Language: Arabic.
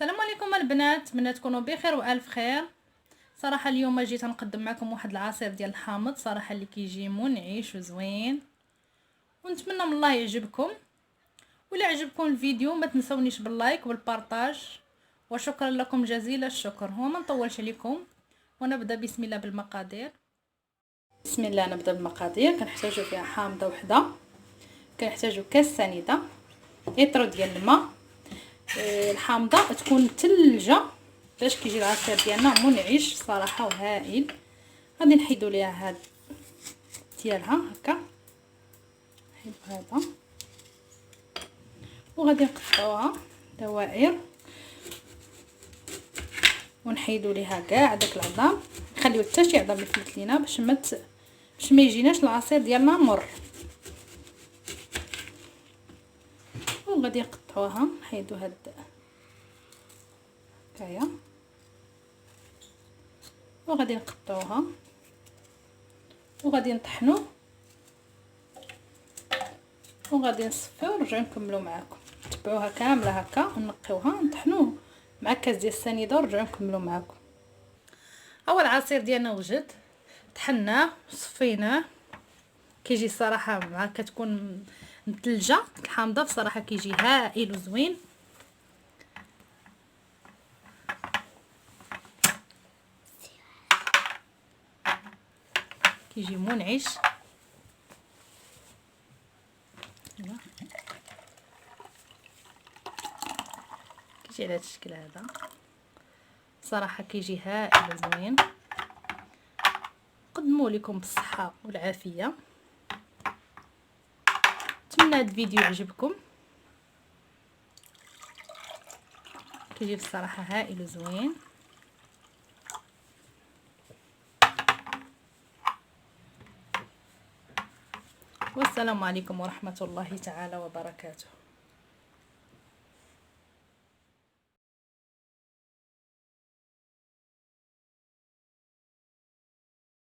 السلام عليكم البنات، نتمنى تكونوا بخير والف خير. صراحه اليوم جيت نقدم معكم واحد العصير ديال الحامض، صراحه اللي كيجي منعش وزوين، ونتمنى من الله يعجبكم. ولا عجبكم الفيديو ما تنسونيش باللايك والبارطاج، وشكرا لكم جزيل الشكر. وما نطولش عليكم ونبدا بسم الله بالمقادير. بسم الله نبدا بالمقادير. كنحتاجوا فيها حامضه وحده، كنحتاجوا كاس سنيده، لتر ديال الماء. الحامضه تكون متلجه باش كيجي العصير ديالنا منعش صراحه وهائل. غادي نحيدوا ليها هاد ديالها هكا، نحيدوا هذا وغادي نقطعوها دوائر ونحيدوا ليها كاع داك العظام، نخليو حتى شي عظام يفلت لينا باش ما يجيناش العصير ديالنا مر. وغادي نقطعوها، نحيدوا هاد هكايا وغادي نقطعوها وغادي نطحنوا وغادي نصفيو ونرجعو نكملوا معكم. تبعوها كامله هكا ونقيوها نطحنوه مع كاس ديال السنيده ونرجعو نكملوا معكم. اول عصير ديالنا وجد، طحناه وصفيناه، كيجي الصراحه مع كتكون متلجه الحامضه بصراحه كيجي هائل وزوين. كيجي منعش، كيجي على هذا الشكل هذا، صراحه كيجي هائل وزوين. نقدموا لكم بالصحه والعافيه. نتمنى هذا الفيديو يعجبكم، كيجي بصراحه هائل وزوين. والسلام عليكم ورحمه الله تعالى وبركاته.